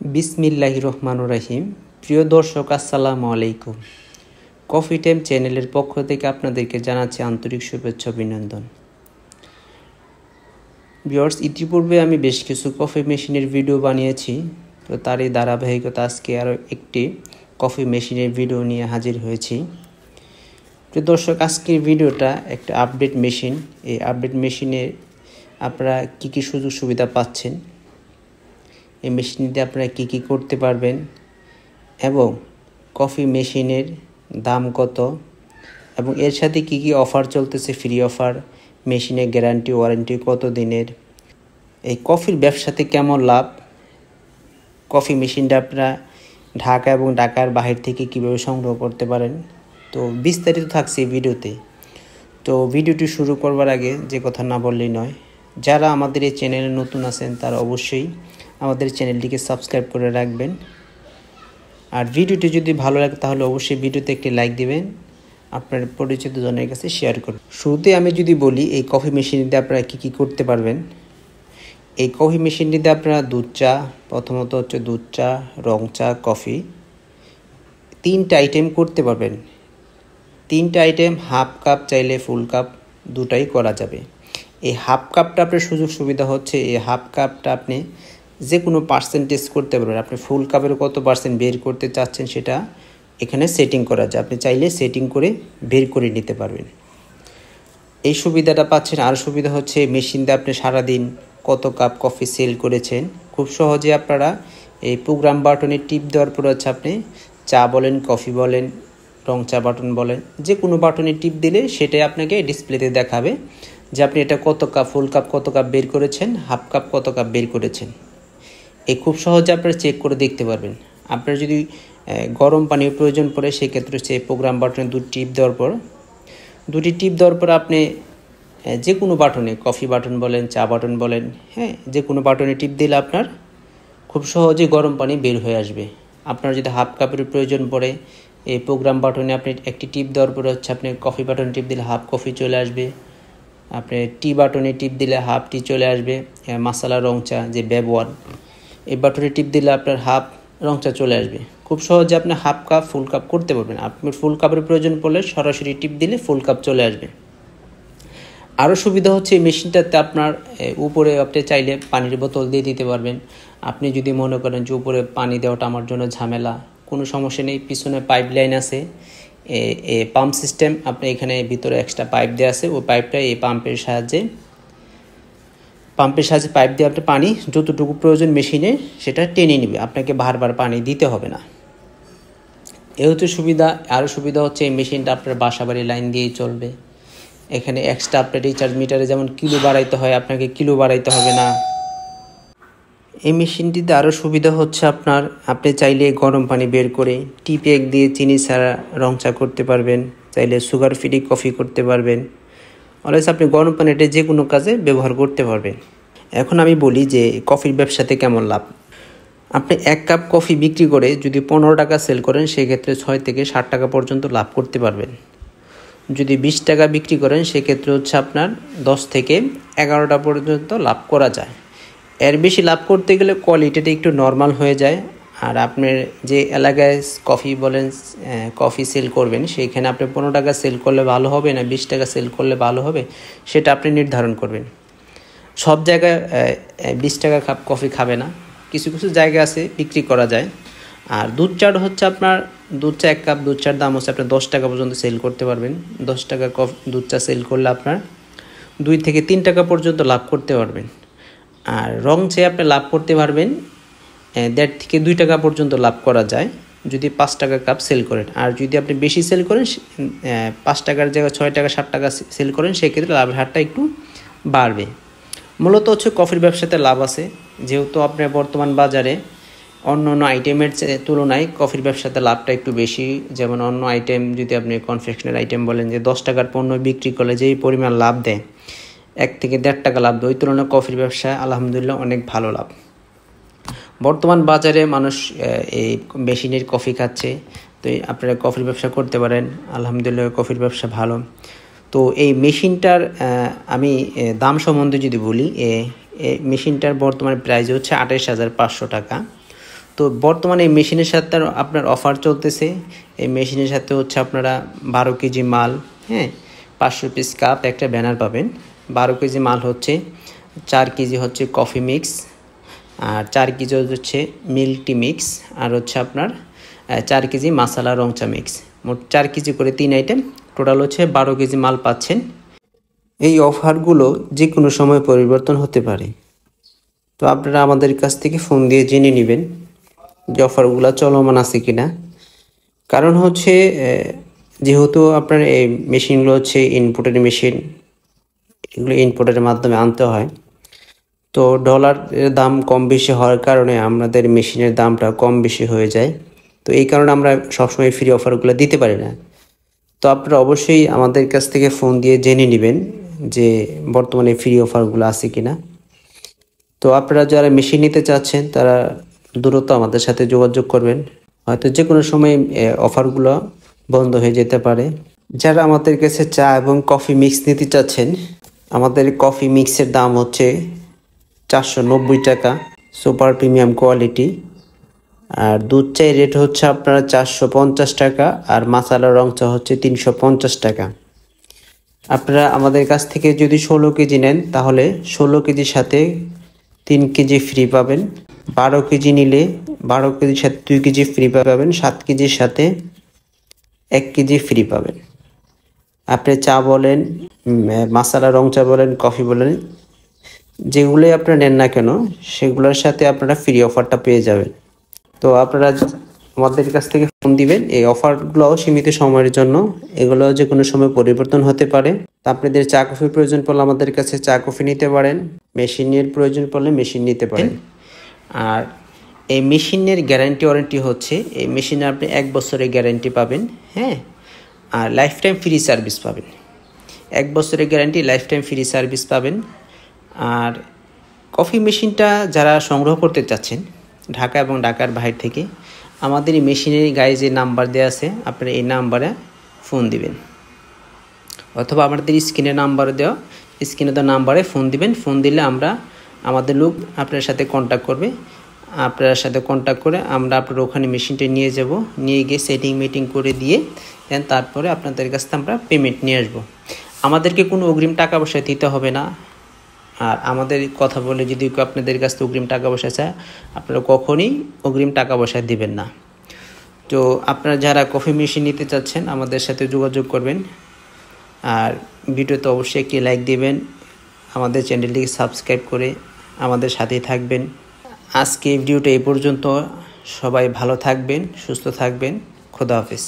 বিসমিল্লাহির রহমানির রহিম। প্রিয় দর্শক, আসসালামু আলাইকুম। কফি টাইম চ্যানেলের পক্ষ থেকে আপনাদেরকে জানাচ্ছি আন্তরিক শুভেচ্ছা অভিনন্দন। ভিউয়ার্স, ইতিপূর্বে আমি বেশ কিছু কফি মেশিনের ভিডিও বানিয়েছি, তো তারই ধারাবাহিকতা আজকে আরও একটি কফি মেশিনের ভিডিও নিয়ে হাজির হয়েছি। প্রিয় দর্শক, আজকের ভিডিওটা একটা আপডেট মেশিন। এই আপডেট মেশিনে আপনারা কী কী সুযোগ সুবিধা পাচ্ছেন, এই মেশিন দিয়ে আপনারা কী কী করতে পারবেন এবং কফি মেশিনের দাম কত এবং এর সাথে কী কী অফার চলতেছে, ফ্রি অফার, মেশিনের গ্যারান্টি ওয়ারেন্টি কত দিনের, এই কফির ব্যবসাতে কেমন লাভ, কফি মেশিনটা আপনারা ঢাকা এবং ঢাকার বাহির থেকে কীভাবে সংগ্রহ করতে পারেন, তো বিস্তারিত থাকছে এই ভিডিওতে। তো ভিডিওটি শুরু করবার আগে যে কথা না বললেই নয়, যারা আমাদের এই চ্যানেলে নতুন আছেন তারা অবশ্যই আমাদের চ্যানেলটিকে সাবস্ক্রাইব করে রাখবেন। আর ভিডিওটি যদি ভালো লাগে তাহলে অবশ্যই ভিডিওতে একটি লাইক দিবেন, আপনার পরিচিত জনের কাছে শেয়ার করবেন। শুরুতে আমি যদি বলি এই কফি মেশিনটিতে আপনারা কী কী করতে পারবেন। এই কফি মেশিনটিতে আপনারা দুধ চা, প্রথমত হচ্ছে দুধ চা, রং চা, কফি, 3টা আইটেম করতে পারবেন। 3টা আইটেম, হাফ কাপ চাইলে ফুল কাপ দুটাই করা যাবে। এই হাফ কাপটা আপনার সুযোগ সুবিধা হচ্ছে, এই হাফ কাপটা আপনি যে কোনো পার্সেন্টেজ করতে পারবেন। আপনি ফুল কাপের কত পার্সেন্ট বের করতে চাচ্ছেন সেটা এখানে সেটিং করা যায়, আপনি চাইলে সেটিং করে বের করে নিতে পারবেন। এই সুবিধাটা পাচ্ছেন। আর সুবিধা হচ্ছে মেশিন দিয়ে আপনি সারাদিন কত কাপ কফি সেল করেছেন খুব সহজে আপনারা এই প্রোগ্রাম বাটনে টিপ দেওয়ার পর হচ্ছে আপনি চা বলেন, কফি বলেন, রং চা বাটন বলেন, যে কোনো বাটনে টিপ দিলে সেটাই আপনাকে ডিসপ্লেতে দেখাবে যে আপনি এটা কত কাপ, ফুল কাপ কত কাপ বের করেছেন, হাফ কাপ কত কাপ বের করেছেন। এই খুব সহজে আপনারা চেক করে দেখতে পারবেন। আপনার যদি গরম পানির প্রয়োজন পড়ে সেক্ষেত্রে হচ্ছে প্রোগ্রাম বাটনে দুটি টিপ দেওয়ার পর আপনি যে কোনো বাটনে, কফি বাটন বলেন, চা বাটন বলেন, যে কোনো বাটনে টিপ দিলে আপনার খুব সহজে গরম পানি বের হয়ে আসবে। আপনার যদি হাফ কাপের প্রয়োজন পড়ে এই প্রোগ্রাম বাটনে আপনি একটি টিপ দেওয়ার পরে হচ্ছে আপনি কফি বাটনে টিপ দিলে হাফ কফি চলে আসবে, আপনি টি বাটনে টিপ দিলে হাফ টি চলে আসবে। মশলা রং চা যে ব্যবহার, এই বাটনে টিপ দিলে আপনার হাফ রং চা চলে আসবে। খুব সহজে আপনি হাফ কাপ ফুল কাপ করতে পারবেন। আপনার ফুল কাপের প্রয়োজন পড়লে সরাসরি টিপ দিলে ফুল কাপ চলে আসবে। আরও সুবিধা হচ্ছে এই মেশিনটাতে আপনার উপরে আপনি চাইলে পানির বোতল দিয়ে দিতে পারবেন। আপনি যদি মনে করেন যে উপরে পানি দেওয়াটা আমার জন্য ঝামেলা, কোনো সমস্যা নেই, পিছনে পাইপ লাইন আছে, পাম্প সিস্টেম, আপনি এখানে ভিতরে এক্সট্রা পাইপ দেওয়া আছে, ওই পাইপটা এই পাম্পের সাহায্যে পাইপ দিয়ে আপনি পানি যতটুকু প্রয়োজন মেশিনে সেটা টেনে নেবে, আপনাকে বারবার পানি দিতে হবে না। এ হচ্ছে সুবিধা। আরও সুবিধা হচ্ছে এই মেশিনটা আপনার বাসা বাড়ি লাইন দিয়েই চলবে। এখানে এক্সট্রা আপনার রিচার্জ মিটারে যেমন কিলো বাড়াইতে হয়, আপনাকে কিলো বাড়াইতে হবে না। এই মেশিনটিতে আরও সুবিধা হচ্ছে আপনি চাইলে গরম পানি বের করে টি প্যাক দিয়ে চিনি ছাড়া রং চা করতে পারবেন, চাইলে সুগার ফ্রি কফি করতে পারবেন। অলওয়েজ আপনি গরম পানিটা যে কোনো কাজে ব্যবহার করতে পারবেন। এখন আমি বলি যে কফির ব্যবসাতে কেমন লাভ। আপনি 1 কাপ কফি বিক্রি করে যদি 15 টাকা সেল করেন সেক্ষেত্রে 6 থেকে 7 টাকা পর্যন্ত লাভ করতে পারবেন। যদি 20 টাকা বিক্রি করেন সেক্ষেত্রে হচ্ছে আপনার 10 থেকে 11টা পর্যন্ত লাভ করা যায়। এর বেশি লাভ করতে গেলে কোয়ালিটিটা একটু নর্মাল হয়ে যায়। আর আপনার যে এলাকায় কফি সেল করবেন সেইখানে আপনি 15 টাকা সেল করলে ভালো হবে না 20 টাকা সেল করলে ভালো হবে সেটা আপনি নির্ধারণ করবেন। সব জায়গায় 20 টাকা কাপ কফি খাবে না, কিছু কিছু জায়গা আছে বিক্রি করা যায়। আর দুধ চাটা হচ্ছে আপনার দুধ চা 1 কাপ দুধ চার দাম হচ্ছে আপনি 10 টাকা পর্যন্ত সেল করতে পারবেন। 10 টাকা দুধ চা সেল করলে আপনার 2 থেকে 3 টাকা পর্যন্ত লাভ করতে পারবেন। আর রং চেয়ে আপনি লাভ করতে পারবেন 1.5 থেকে 2 টাকা পর্যন্ত লাভ করা যায় যদি 5 টাকা কাপ সেল করেন। আর যদি আপনি বেশি সেল করেন 5 টাকার জায়গায় 6 টাকা 7 টাকা সেল করেন সেক্ষেত্রে লাভের হারটা একটু বাড়বে। মূলত হচ্ছে কফির ব্যবসাতে লাভ আছে, যেহেতু আপনার বর্তমান বাজারে অন্য আইটেমের তুলনায় কফির ব্যবসাতে লাভটা একটু বেশি। যেমন অন্য আইটেম যদি আপনি কনফেকশনের আইটেম বলেন যে 10 টাকার পণ্য বিক্রি করলে যেই পরিমাণ লাভ দেয় 1 থেকে 1.5 টাকা লাভ দেয়, ওই তুলনায় কফির ব্যবসা আলহামদুলিল্লাহ অনেক ভালো লাভ। বর্তমান বাজারে মানুষ এই মেশিনের কফি খাচ্ছে, তো আপনারা কফির ব্যবসা করতে পারেন। আলহামদুলিল্লাহ কফির ব্যবসা ভালো। তো এই মেশিনটার আমি দাম সম্বন্ধে যদি বলি, মেশিনটার বর্তমানে প্রাইস হচ্ছে 28,500 টাকা। তো বর্তমানে এই মেশিনের সাথে আপনার অফার চলতেছে। এই মেশিনের সাথে হচ্ছে আপনারা 12 কেজি মাল, হ্যাঁ, 500 পিস কাপ, একটা ব্যানার পাবেন। 12 কেজি মাল হচ্ছে 4 কেজি হচ্ছে কফি মিক্স, আর 4 কেজি হচ্ছে মিল্ক টি মিক্স, আর হচ্ছে আপনার 4 কেজি মশলা রং চা মিক্স। মোট 4 কেজি করে 3 আইটেম, টোটাল হচ্ছে 12 কেজি মাল পাচ্ছেন। এই অফারগুলো যে কোনো সময় পরিবর্তন হতে পারে, তো আপনারা আমাদের কাছ থেকে ফোন দিয়ে জেনে নেবেন যে অফারগুলো চলমান আছে কিনা। কারণ হচ্ছে যেহেতু আপনার এই মেশিনগুলো হচ্ছে ইনপুটের মেশিন, এগুলো ইনপুটের মাধ্যমে আনতে হয়, তো ডলারের দাম কম বেশি হওয়ার কারণে আমাদের মেশিনের দামটা কম বেশি হয়ে যায়। তো এই কারণে আমরা সবসময় ফ্রি অফারগুলো দিতে পারি না। তো আপনারা অবশ্যই আমাদের কাছ থেকে ফোন দিয়ে জেনে নেবেন যে বর্তমানে ফ্রি অফারগুলো আছে কিনা। তো আপনারা যারা মেশিন নিতে চাচ্ছেন তারা দ্রুত আমাদের সাথে যোগাযোগ করবেন, হয়তো যে কোনো সময় অফারগুলো বন্ধ হয়ে যেতে পারে। যারা আমাদের কাছে চা এবং কফি মিক্স নিতে চাচ্ছেন, আমাদের কফি মিক্সের দাম হচ্ছে 490 টাকা, সুপার প্রিমিয়াম কোয়ালিটি। আর দুধ চায়ের রেট হচ্ছে আপনার 450 টাকা, আর মশলা রং চা হচ্ছে 350 টাকা। আপনারা আমাদের কাছ থেকে যদি 16 কেজি নেন তাহলে 16 কেজির সাথে 3 কেজি ফ্রি পাবেন। 12 কেজি নিলে 12 কেজির সাথে 2 কেজি ফ্রি পাবেন। 7 কেজির সাথে 1 কেজি ফ্রি পাবেন। আপনি চা বলেন, মশলা রং চা বলেন, কফি বলেন, যেগুলোই আপনারা নেন না কেন সেগুলোর সাথে আপনারা ফ্রি অফারটা পেয়ে যাবেন। তো আপনারা আমাদের কাছ থেকে ফোন দিবেন। এই অফারগুলোও সীমিত সময়ের জন্য, এগুলো যে কোনো সময় পরিবর্তন হতে পারে। তো আপনাদের চা কফির প্রয়োজন পড়লে আমাদের কাছে চা কফি নিতে পারেন, মেশিনের প্রয়োজন পড়লে মেশিন নিতে পারেন। আর এই মেশিনের গ্যারান্টি ওয়ারেন্টি হচ্ছে, এই মেশিনে আপনি 1 বছরের গ্যারান্টি পাবেন, হ্যাঁ, আর লাইফ টাইম ফ্রি সার্ভিস পাবেন। 1 বছরের guarantee, life time free service পাবেন। আর কফি মেশিনটা যারা সংগ্রহ করতে চাচ্ছেন ঢাকা এবং ঢাকার বাইরে থেকে, আমাদের এই মেশিনের গায়ে যে নাম্বার দেওয়া আছে আপনারা এই নাম্বারে ফোন দিবেন, অথবা আমাদের স্ক্রিনে নাম্বার দেওয়া, স্ক্রিনে দেওয়া নাম্বারে ফোন দিবেন। ফোন দিলে আমাদের লোক আপনার সাথে কন্ট্যাক্ট করবে। আপনার সাথে কন্ট্যাক্ট করে আমরা আপনার ওখানে মেশিনটা নিয়ে যাব, নিয়ে গিয়ে সেটিং মিটিং করে দিয়ে দেন তারপরে আপনাদের কাছ থেকে আমরা পেমেন্ট নিয়ে আসবো। আমাদেরকে কোনো অগ্রিম টাকা পয়সা দিতে হবে না। আর আমাদের কথা বলে যদি আপনাদের কাছ থেকে অগ্রিম টাকা পয়সা চায়, আপনারা কখনই অগ্রিম টাকা পয়সা দিবেন না। তো আপনারা যারা কফি মেশিন নিতে চাচ্ছেন আমাদের সাথে যোগাযোগ করবেন। আর ভিডিওতে অবশ্যই একটি লাইক দিবেন, আমাদের চ্যানেলটিকে সাবস্ক্রাইব করে আমাদের সাথেই থাকবেন। আজকে ভিডিওটা এই পর্যন্ত। সবাই ভালো থাকবেন, সুস্থ থাকবেন। খোদা হাফেজ।